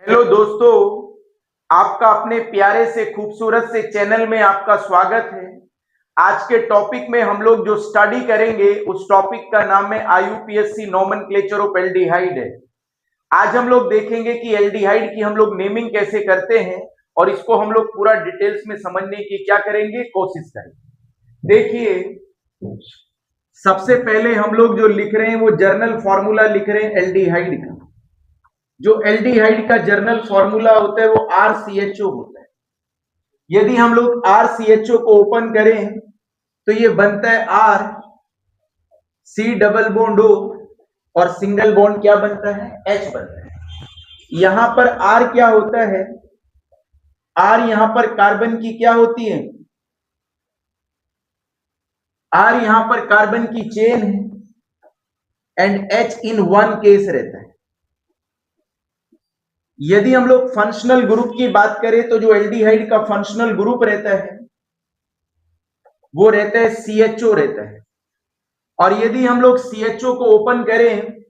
Hello दोस्तों, आपका अपने प्यारे से खूबसूरत से चैनल में आपका स्वागत है। आज के टॉपिक में हम लोग जो स्टडी करेंगे उस टॉपिक का नाम है आईयूपीएससी नोमेनक्लेचर ऑफ एल्डिहाइड है। आज हम लोग देखेंगे कि एल्डिहाइड की हम लोग नेमिंग कैसे करते हैं और इसको हम लोग पूरा डिटेल्स में समझने की क्या करेंगे, कोशिश करेंगे। देखिए, सबसे पहले हम लोग जो लिख रहे हैं वो जर्नल फॉर्मूला लिख रहे हैं एल्डिहाइड का। जो एल्डिहाइड का जर्नल फॉर्मूला होता है वो RCHO होता है। यदि हम लोग RCHO को ओपन करें तो ये बनता है R C double bond O और सिंगल बॉन्ड क्या बनता है, H बनता है। यहां पर R क्या होता है, R यहां पर कार्बन की क्या होती है, R यहां पर कार्बन की चेन है and H in one case रहता है। यदि हम लोग फंक्शनल ग्रुप की बात करें तो जो एल्डिहाइड का फंक्शनल ग्रुप रहता है वो रहता है CHO रहता है। और यदि हम लोग CHO को ओपन करें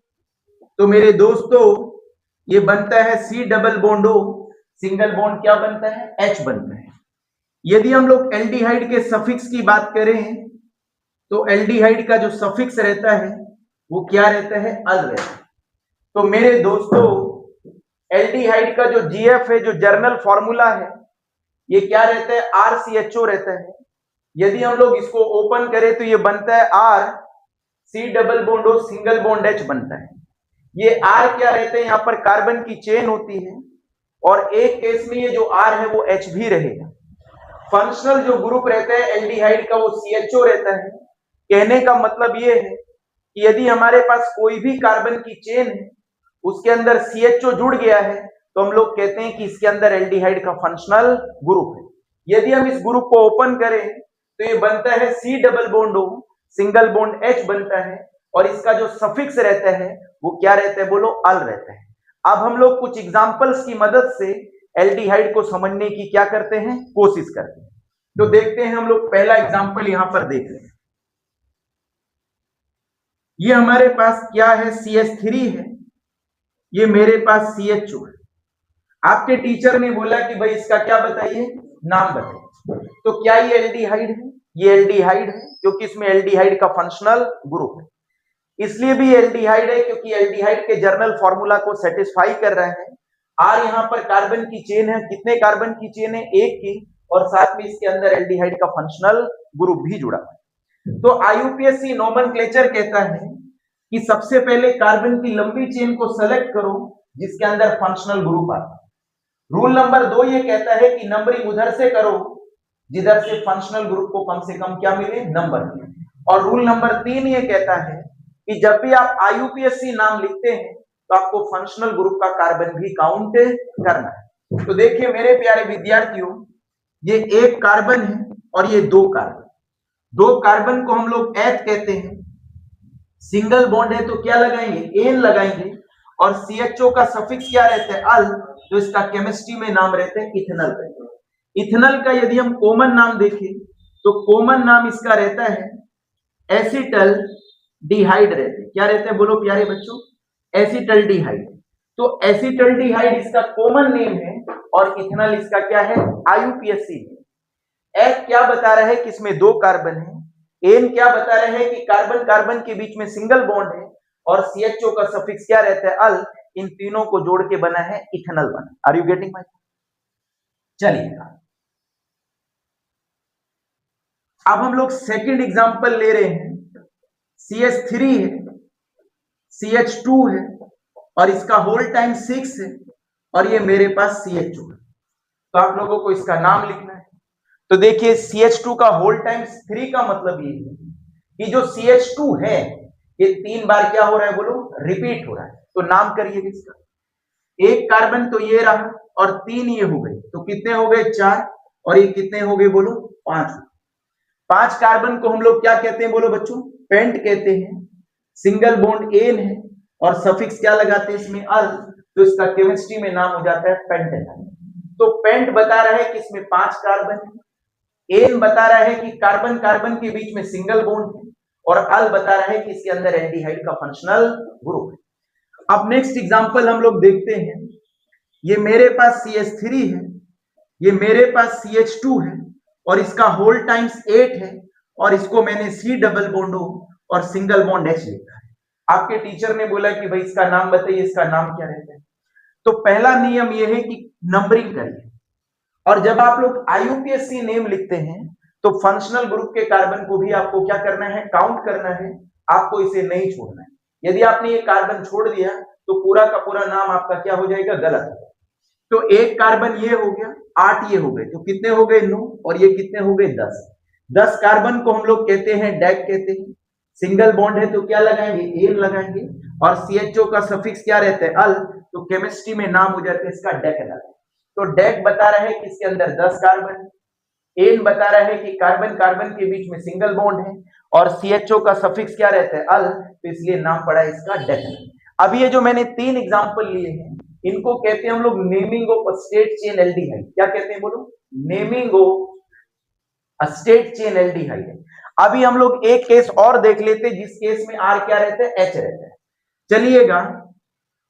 तो मेरे दोस्तों ये बनता है C double bond O, single bond क्या बनता है, H बनता है। यदि हम लोग एल्डिहाइड के सफिक्स की बात करें तो एल्डिहाइड का जो सफिक्स रहता है वो क्या रहता है, अल रहता है। तो मेरे दोस्तों एल्डिहाइड का जो GF है, जो जर्नल फॉर्मूला है, ये क्या रहता है, RCHO रहता है। यदि हम लोग इसको ओपन करें तो ये बनता है R C double bond O single bond H बनता है। ये R क्या रहते हैं, यहां पर कार्बन की चेन होती है और एक केस में ये जो R है वो H भी रहेगा। फंक्शनल जो ग्रुप रहता है एल्डिहाइड का वो CHO रहता है। कहने का मतलब ये है कि यदि हमारे पास कोई भी कार्बन की चेन है उसके अंदर CHO जुड़ गया है तो हम लोग कहते हैं कि इसके अंदर एल्डिहाइड का फंक्शनल ग्रुप है। यदि हम इस ग्रुप को ओपन करें तो ये बनता है C double bond O single bond H बनता है और इसका जो सफिक्स रहता है वो क्या रहता है, बोलो, अल रहता है। अब हम लोग कुछ एग्जांपल्स की मदद से एल्डिहाइड को समझने की क्या करते हैं, कोशिश करते हैं। तो देखते हैं हम लोग, पहला एग्जांपल यहां पर देख रहे हैं। ये हमारे पास क्या है, CH3 है, ये मेरे पास CHO है। आपके टीचर ने बोला कि भाई इसका क्या बताइए, नाम बताइए। तो क्या ये एल्डिहाइड है, ये एल्डिहाइड है क्योंकि इसमें एल्डिहाइड का फंक्शनल ग्रुप है। इसलिए भी एल्डिहाइड है क्योंकि एल्डिहाइड के जर्नल फॉर्मूला को सेटिस्फाई कर रहा है। R यहां पर कार्बन की चेन है, कितने कार्बन की चेन है, एक की, और साथ में इसके अंदर एल्डिहाइड का फंक्शनल ग्रुप भी जुड़ा है। तो आईयूपीएससी नोमेनक्लेचर कहता है कि सबसे पहले कार्बन की लंबी चेन को सेलेक्ट करो जिसके अंदर फंक्शनल ग्रुप आता है। रूल नंबर 2 ये कहता है कि नंबरिंग उधर से करो जिधर से फंक्शनल ग्रुप को कम से कम क्या मिले, नंबर मिले। और रूल नंबर 3 ये कहता है कि जब भी आप आईयूपीएससी नाम लिखते हैं तो आपको फंक्शनल ग्रुप का कार्बन भी काउंट करना है। तो देखिए मेरे प्यारे विद्यार्थियों, ये एक कार्बन है और ये दो कार्बन, दो कार्बन को हम लोग एथ कहते हैं। सिंगल बॉन्ड है तो क्या लगाएंगे, एन लगाएंगे, और CHO का सफिक्स क्या रहता है, अल, तो इसका केमिस्ट्री में नाम रहते हैं इथेनॉल रहते हैं। इथेनॉल का यदि हम कॉमन नाम देखें तो कॉमन नाम इसका रहता है एसिटल डिहाइड रहते हैं। क्या रहते हैं, बोलो प्यारे बच्चों, एसिटल डिहाइड। तो एसिटल डिहाइड इसका कॉमन नेम है और इथेनॉल इसका क्या है, आईयूपीएससी। एफ क्या बता रहा है कि इसमें दो कार्बन है, एन क्या बता रहे हैं कि कार्बन कार्बन के बीच में सिंगल बॉन्ड है, और CHO का सफिक्स क्या रहता है, अल। इन तीनों को जोड़ के बना है इथेनॉल बना। Are you getting my? चलिए अब हम लोग सेकंड एग्जांपल ले रहे हैं। CH3 है, CH2 है और इसका होल टाइम 6 है और ये मेरे पास CHO है। तो आप लोगों को इसका नाम लिखना है। तो देखिए CH2 का होल टाइम 3 का मतलब ये है कि जो CH2 है ये 3 बार क्या हो रहा है, बोलो, रिपीट हो रहा है। तो नाम करिए इसका। एक कार्बन तो ये रहा और 3 ये हो गए, तो कितने हो गए, 4, और ये कितने हो गए, बोलो, 5। 5 कार्बन को हम लोग क्या कहते हैं, बोलो बच्चों, पेंट कहते हैं। सिंगल बॉन्ड एन है और सफिक्स क्या लगाते हैं इसमें, अल, तो इसका केमिस्ट्री में नाम हो जाता है पेंटेनॉल। तो पेंट बता रहा है कि इसमें 5 कार्बन है, एन बता रहा है कि कार्बन कार्बन के बीच में सिंगल बॉन्ड है, और अल बता रहा है कि इसके अंदर एल्डिहाइड का फंक्शनल ग्रुप है। अब नेक्स्ट एग्जांपल हम लोग देखते हैं। ये मेरे पास CH3 है, ये मेरे पास CH2 है और इसका होल टाइम्स 8 है और इसको मैंने C डबल बॉन्ड O और सिंगल बॉन्ड H लिखा है। आपके टीचर ने बोला कि भाई इसका नाम बताइए, इसका नाम क्या रहता है। तो पहला नियम यह है कि नंबरिंग करिए, और जब आप लोग IUPAC नेम लिखते हैं तो फंक्शनल ग्रुप के कार्बन को भी आपको क्या करना है, काउंट करना है, आपको इसे नहीं छोड़ना है। यदि आपने ये कार्बन छोड़ दिया तो पूरा का पूरा नाम आपका क्या हो जाएगा, गलत हो। तो एक कार्बन ये हो गया, 8 ये हो गए, तो कितने हो गए, 9, और ये कितने हो गए, 10। 10 कार्बन को हम लोग कहते हैं डैग कहते हैं। सिंगल बॉन्ड है तो क्या लगाएंगे, एन लगाएंगे, और CHO का सफिक्स क्या रहता है, अल, तो केमिस्ट्री में नाम हो जाता है इसका डेकेनल। तो डेक बता रहा है कि इसके अंदर 10 कार्बन, एन बता रहा है कि कार्बन कार्बन के बीच में सिंगल बॉन्ड है, और CHO का सफिक्स क्या रहता है, अल, तो इसलिए नाम पड़ा है इसका डेकेनल। अब ये जो मैंने 3 एग्जांपल लिए हैं इनको कहते हैं हम लोग naming of state chain aldehyde. क्या कहते हैं बोलो, naming of state chain aldehyde. अभी हम लोग एक केस और देख लेते हैं जिस केस में R क्या रहता है, H रहता है। चलिएगा,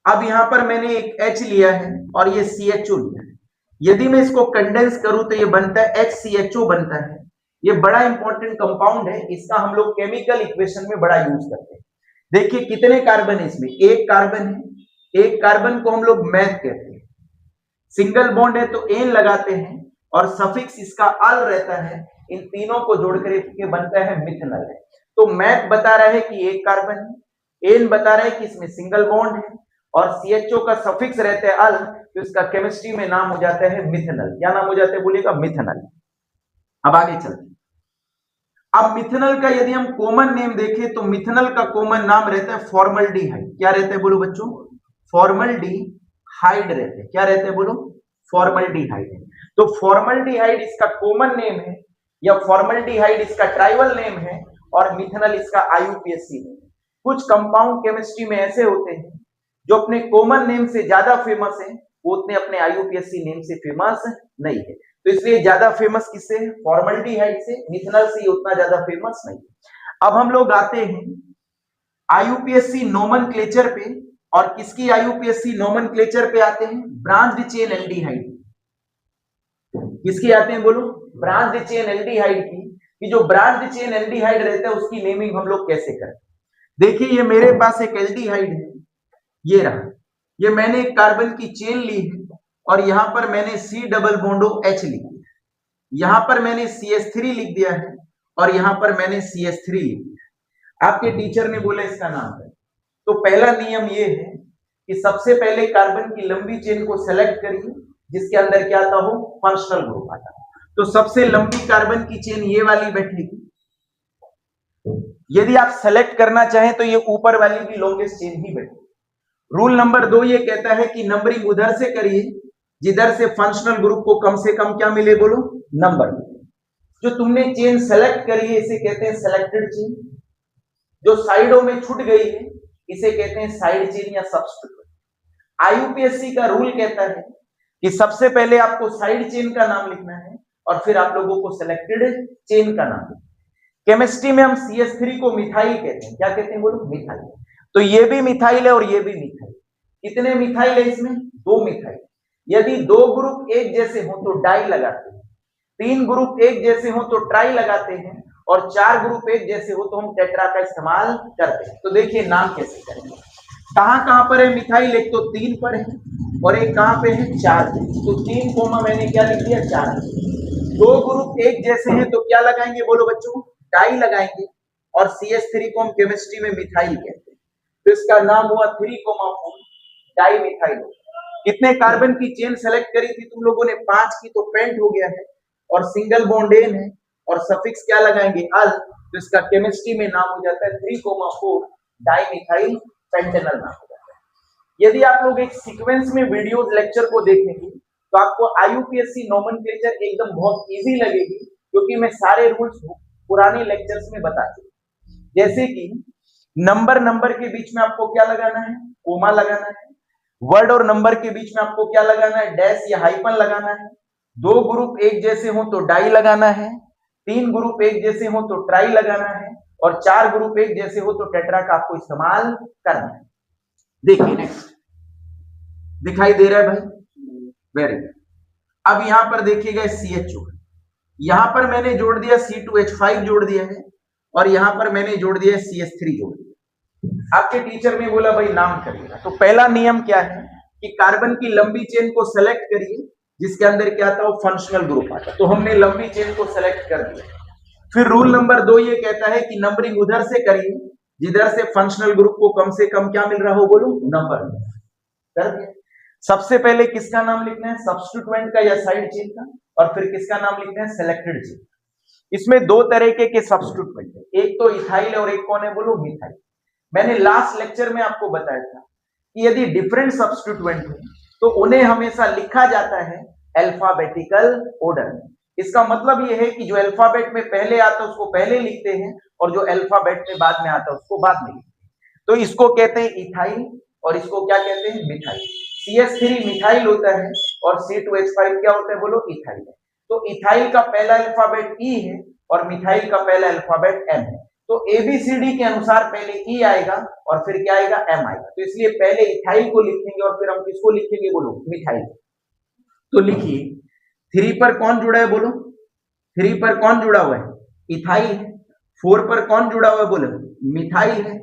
अब यहां पर मैंने एक H लिया है और ये CHO लिया है। यदि मैं इसको कंडेंस करूं तो ये बनता है HCHO बनता है। ये बड़ा इंपॉर्टेंट कंपाउंड है, इसका हम लोग केमिकल इक्वेशन में बड़ा यूज करते हैं। देखिए कितने कार्बन है इसमें, एक कार्बन है, एक कार्बन को हम लोग मैथ कहते हैं। सिंगल बॉन्ड है तो एन लगाते हैं और सफिक्स इसका अल रहता है। इन तीनों को जोड़कर ये बनता है मिथेनॉल है। तो मैथ बता रहा है कि एक कार्बन है, एन बता रहा है कि इसमें सिंगल बॉन्ड है, और CHO का सफिक्स रहता है अल, तो इसका केमिस्ट्री में नाम हो जाता है मिथेनॉल। क्या नाम हो जाता है बोलिएगा, मिथेनॉल। अब आगे चलते हैं। अब मिथेनॉल का यदि हम कॉमन नेम देखें तो मिथेनॉल का कॉमन नाम रहता है फॉर्मल्डिहाइड। क्या रहता है बोलो बच्चों, फॉर्मल्डिहाइड रहते हैं। क्या रहते हैं बोलो, फॉर्मल्डिहाइड। तो फॉर्मल्डिहाइड इसका कॉमन नेम है, या फॉर्मल्डिहाइड इसका ट्राइवल नेम है, और मिथेनॉल इसका IUPAC नेम है। कुछ कंपाउंड केमिस्ट्री में ऐसे होते हैं जो अपने कॉमन नेम से ज्यादा फेमस है, वो उतने अपने IUPAC नेम से फेमस नहीं है। तो इसलिए ज्यादा फेमस किससे है, फॉर्मल्डिहाइड से, मिथेनॉल से उतना ज्यादा फेमस नहीं है। अब हम लोग आते हैं IUPAC नोमेनक्लेचर पे, और किसकी IUPAC नोमेनक्लेचर पे आते हैं, ब्रांच्ड चेन एल्डिहाइड। किसकी आते हैं बोलो, ब्रांच्ड चेन एल्डिहाइड की। कि जो ब्रांच्ड चेन एल्डिहाइड रहता है उसकी नेमिंग हम लोग कैसे करें। देखिए ये मेरे पास एक एल्डिहाइड है, ये रहा, ये मैंने एक कार्बन की चेन ली है, और यहां पर मैंने C double bond O H लिख दिया, यहां पर मैंने CH3 लिख दिया है, और यहां पर मैंने CH3 लिख दिया। आपके टीचर ने बोला इसका नाम है। तो पहला नियम ये है कि सबसे पहले कार्बन की लंबी चेन को सेलेक्ट करिए जिसके अंदर क्या आता हो, फंक्शनल ग्रुप आता हो। तो सबसे लंबी कार्बन की चेन ये वाली बैठेगी। यदि आप सेलेक्ट करना चाहें तो ये ऊपर वाली भी लॉन्गेस्ट चेन ही बैठेगी। रूल नंबर 2 ये कहता है कि नंबरिंग उधर से करिए जिधर से फंक्शनल ग्रुप को कम से कम क्या मिले बोलो, नंबर मिले। जो तुमने चेन सेलेक्ट करी है इसे कहते हैं सेलेक्टेड चेन। जो साइडों में छूट गई है इसे कहते हैं साइड चेन या सबस्टिट्यूट। IUPAC का रूल कहता है कि सबसे पहले आपको साइड चेन का नाम लिखना है और फिर आप लोगों को सेलेक्टेड चेन का नाम लिखना है। केमिस्ट्री में हम CH3 को मिथाइल कहते हैं। क्या कहते हैं बोलो, मिथाइल। तो ये भी मिथाइल है और ये भी मिथाइल। कितने मिथाइल है इसमें, 2 मिथाइल। यदि 2 ग्रुप एक जैसे हो तो डाई लगाते हैं, 3 ग्रुप एक जैसे हो तो ट्राई लगाते हैं, और 4 ग्रुप एक जैसे हो तो हम टेट्रा का इस्तेमाल करते हैं। तो देखिए नाम कैसे करेंगे। कहां पर है मिथाइल, एक तो 3 पर है और एक कहां पे है, 4 पे। तो 3 कोमा मैंने क्या लिख दिया, 4। 2 ग्रुप एक जैसे हैं तो क्या लगाएंगे बोलो बच्चों, डाई लगाएंगे, और CH3 को हम केमिस्ट्री में मिथाइल कहते हैं। तो इसका नाम हुआ 3,4 डाई मिथाइल। कितने कार्बन की चेन सेलेक्ट करी थी तुम लोगों ने, 5 की, तो पेंट हो गया है, और सिंगल बॉन्ड एन है, और सफिक्स क्या लगाएंगे, अल। तो इसका केमिस्ट्री में नाम हो जाता है 3,4 डाई मिथाइल पेंटेनल नाम हो जाता है। यदि आप लोग एक सीक्वेंस में वीडियोस लेक्चर को देखेंगे तो आपको IUPAC नोमेनक्लेचर एकदम बहुत इजी लगेगी, क्योंकि मैं सारे रूल्स पुराने लेक्चर्स में बता चुका। जैसे कि नंबर के बीच में आपको क्या लगाना है, कोमा लगाना है। वर्ड और नंबर के बीच में आपको क्या लगाना है, डैश या हाइपन लगाना है। 2 ग्रुप एक जैसे हो तो डाई लगाना है, 3 ग्रुप एक जैसे हो तो ट्राई लगाना है, और 4 ग्रुप एक जैसे हो तो टेट्रा का आपको इस्तेमाल करना है। देखिए नेक्स्ट, दिखाई दे रहा है भाई, वेरी गुड। अब यहां पर देखिएगा CH2, यहां पर मैंने जोड़ दिया C2H5 जोड़ दिया है, और यहां पर मैंने जोड़ दिया CH3 जोड़ दिया। आपके टीचर ने बोला भाई नाम करिएगा, तो पहला नियम क्या है कि कार्बन की लंबी चेन को सेलेक्ट करिए जिसके अंदर क्या आता है फंक्शनल ग्रुप आता है, तो हमने लंबी चेन को सेलेक्ट कर दिया। फिर रूल नंबर 2 ये कहता है कि नंबरिंग उधर से करिए जिधर से फंक्शनल ग्रुप को कम से कम क्या मिल रहा हो, बोलो नंबर कर दिया। सबसे पहले किसका नाम लिखना है, सब्स्टिट्यूएंट का या साइड चेन का, और फिर किसका नाम लिखना है, सेलेक्टेड चेन। इसमें दो तरीके के सब्स्टिट्यूएंट है, एक तो इथाइल और एक कौन है, बोलो मिथाइल। मैंने लास्ट लेक्चर में आपको बताया था कि यदि डिफरेंट सब्स्टिट्यूएंट हो तो उन्हें हमेशा लिखा जाता है अल्फाबेटिकल ऑर्डर में। इसका मतलब यह है कि जो अल्फाबेट में पहले आता है उसको पहले लिखते हैं, और जो अल्फाबेट में बाद में आता है उसको बाद में लिखते हैं। तो इसको कहते हैं इथाइल और इसको क्या कहते हैं, मिथाइल। CH3 मिथाइल होता है और C2H5 क्या होता है, बोलो इथाइल है। तो इथाइल का पहला अल्फाबेट E है और मिथाइल का पहला अल्फाबेट M है। तो ABCD के अनुसार पहले E आएगा और फिर क्या आएगा, M आएगा। तो इसलिए पहले इथाइल को लिखेंगे और फिर हम किसको लिखेंगे, बोलो मिथाइल। तो लिखिए 3 पर कौन जुड़ा है, बोलो 3 पर कौन जुड़ा हुआ है, इथाइल है। 4 पर कौन जुड़ा हुआ है, बोलो मिथाइल है।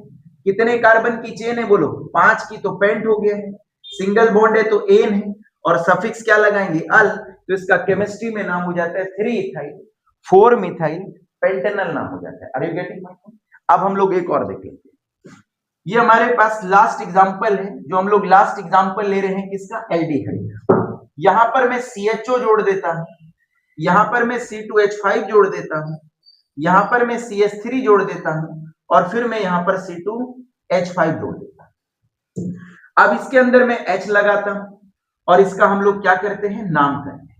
कितने कार्बन की चेन है, बोलो 5 की, तो पेंट हो गया है। सिंगल बॉन्ड है तो एन है, और सफिक्स क्या लगाएंगे, अल, तो इसका केमिस्ट्री में नाम हो जाता है 3 इथाइल 4 मिथाइल पेंटेनल नाम हो जाता है। Are you getting my point? अब हम लोग एक और देख लेते हैं। ये हमारे पास लास्ट एग्जांपल है, जो हम लोग लास्ट एग्जांपल ले रहे हैं किसका, एल्डिहाइड। यहां पर मैं CHO जोड़ देता हूं, यहां पर मैं C2H5 जोड़ देता हूं, यहां पर मैं CH3 जोड़ देता हूं, और फिर मैं यहां पर C2H5 जोड़ देता हूं। अब इसके अंदर मैं H लगाता हूं और इसका हम लोग क्या करते हैं, नाम करते हैं।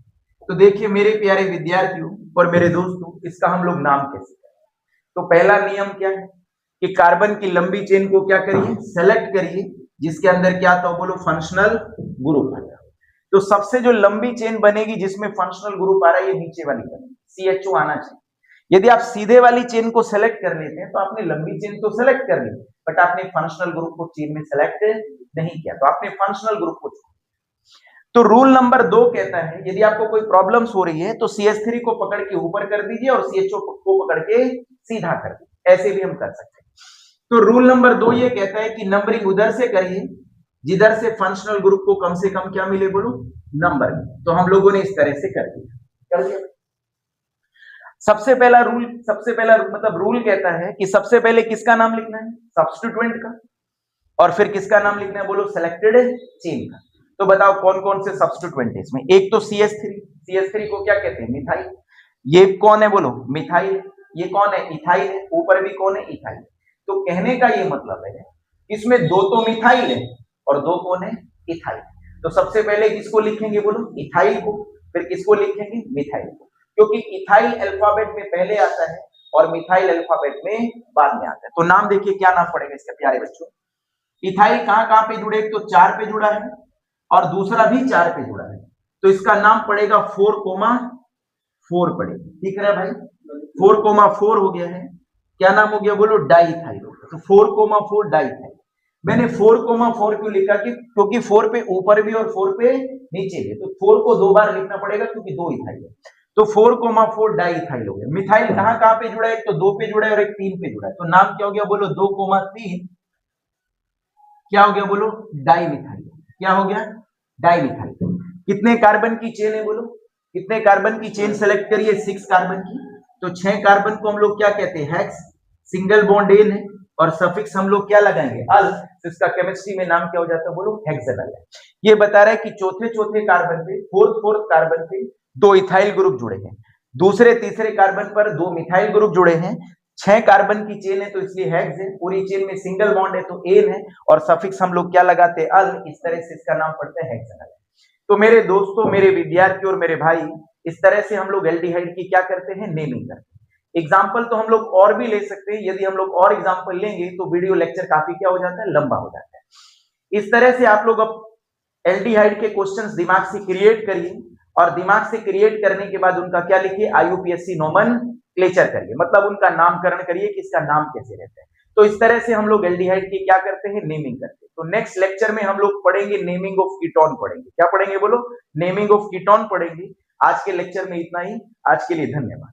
तो देखिए मेरे प्यारे विद्यार्थियों और मेरे दोस्तों, इसका हम लोग नाम कैसे करें। तो पहला नियम क्या है कि कार्बन की लंबी चेन को क्या करिए, सेलेक्ट करिए जिसके अंदर क्या आता हो, बोलो फंक्शनल ग्रुप आता है। तो सबसे जो लंबी चेन बनेगी जिसमें फंक्शनल ग्रुप आ रहा है, ये नीचे वाली बनेगी, CHO आना चाहिए। यदि आप सीधे वाली चेन को सेलेक्ट कर लेते हैं तो आपने लंबी चेन तो सेलेक्ट कर ली, बट आपने फंक्शनल ग्रुप को चेन में सेलेक्ट नहीं किया, तो आपने फंक्शनल ग्रुप को छोड़ा। तो रूल नंबर 2 कहता है यदि आपको कोई प्रॉब्लम्स हो रही है तो CH3 को पकड़ के ऊपर कर दीजिए और CHO को पकड़ के सीधा कर दीजिए, ऐसे भी हम कर सकते हैं। तो रूल नंबर 2 ये कहता है कि नंबरिंग उधर से करिए जिधर से फंक्शनल ग्रुप को कम से कम क्या मिले, बोलो नंबर। तो हम लोगों ने इस तरह से कर दिया। सबसे पहला मतलब रूल कहता है कि सबसे पहले किसका नाम लिखना है, सब्स्टिट्यूएंट का, और फिर किसका नाम लिखना है, बोलो सेलेक्टेड चेन का। तो बताओ कौन कौन से सब्स्टिट्यूएंट है इसमें। एक तो CH3 को क्या कहते हैं, मिथाइल। ये कौन है, बोलो मिथाइल। ये कौन है, इथाइल है। ऊपर भी कौन है, इथाइल। तो कहने का ये मतलब है इसमें 2 तो मिथाइल है और 2 कौन है, इथाइल। तो सबसे पहले किसको लिखेंगे, बोलो इथाइल को, फिर किसको लिखेंगे, मिथाइल को, क्योंकि इथाइल अल्फाबेट में पहले आता है और मिथाइल अल्फाबेट में बाद में आता है। तो नाम देखिए क्या नाम पड़ेगा इसका, प्यारे बच्चों। इथाइल कहां पे जुड़े, एक तो 4 पे जुड़ा है और दूसरा भी 4 पे जुड़ा है, तो इसका नाम पड़ेगा 4,4 पड़ेगा। ठीक है भाई, 4,4 हो गया है। क्या नाम हो गया, बोलो डाइथाइल। तो 4,4 डाइथाइल। मैंने 4,4 क्यों लिखा, कि क्योंकि 4 पे ऊपर भी और 4 पे नीचे भी, तो 4 को 2 बार लिखना पड़ेगा क्योंकि 2 इथाइल है। तो 4,4 डाइथाइल हो गया। मिथाइल कहां पे जुड़ा है, एक तो 2 पे जुड़ा है और एक 3 पे जुड़ा है, तो नाम क्या हो गया, बोलो 2,3 क्या हो गया, बोलो डाइमिथाइल। क्या हो गया, डाइमिथाइल। कितने कार्बन की चेन है, बोलो कितने कार्बन की चेन सेलेक्ट करिए, 6 कार्बन की। तो 6 कार्बन को हम लोग क्या कहते हैं, हेक्स। सिंगल बॉन्ड एन है और सफिक्स हम लोग क्या लगाएंगे, अल। तो इसका केमिस्ट्री में नाम क्या हो जाता है, बोलो हेक्सानल है। ये बता रहा है कि चौथे कार्बन पे, फोर्थ कार्बन पे 2 इथाइल ग्रुप जुड़े हैं, तीसरे कार्बन पर 2 मिथाइल ग्रुप जुड़े हैं। 6 कार्बन की चेन है तो इसलिए हेक्स है। पूरी चेन में सिंगल बॉन्ड है तो एन है, और सफिक्स हम लोग क्या लगाते हैं, अल। इस तरह से इसका नाम पड़ता है हेक्सानल। तो मेरे दोस्तों, मेरे विद्यार्थी और मेरे भाई, इस तरह से हम लोग एल्डिहाइड की क्या करते हैं, नेमिंग करते हैं। एग्जाम्पल तो हम लोग और भी ले सकते हैं, यदि हम लोग और एग्जाम्पल लेंगे तो वीडियो लेक्चर काफी क्या हो जाता है, लंबा हो जाता है। इस तरह से आप लोग अब एल्डिहाइड के क्वेश्चंस दिमाग से क्रिएट करिए, और दिमाग से क्रिएट करने के बाद उनका क्या लिखिए, IUPAC नोमेनक्लेचर करिए, मतलब उनका नामकरण करिए कि इसका नाम कैसे रहता है। तो इस तरह से हम लोग एल्डिहाइड की क्या करते हैं, नेमिंग करते हैं। तो नेक्स्ट लेक्चर में हम लोग पढ़ेंगे नेमिंग ऑफ कीटोन पढ़ेंगे। क्या पढ़ेंगे बोलो, नेमिंग ऑफ कीटोन पढ़ेंगे। आज के लेक्चर में इतना ही। आज के लिए धन्यवाद।